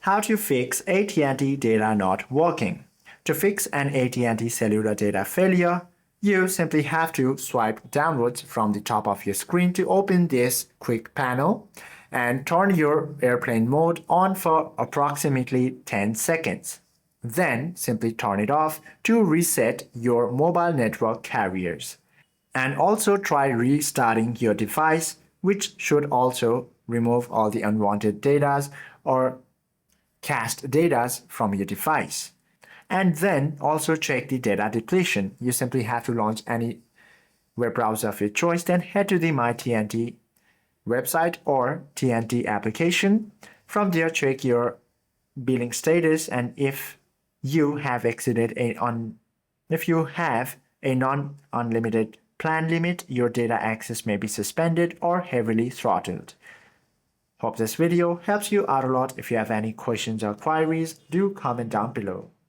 How to fix AT&T data not working. To fix an AT&T cellular data failure, you simply have to swipe downwards from the top of your screen to open this quick panel and turn your airplane mode on for approximately 10 seconds. Then simply turn it off to reset your mobile network carriers. And also try restarting your device, which should also remove all the unwanted data or cached data from your device. And then also check the data depletion. You simply have to launch any web browser of your choice, then head to the My TNT website or TNT application. From there, check your billing status, and if you have exceeded if you have a non-unlimited plan limit, your data access may be suspended or heavily throttled. Hope this video helps you out a lot. If you have any questions or queries, do comment down below.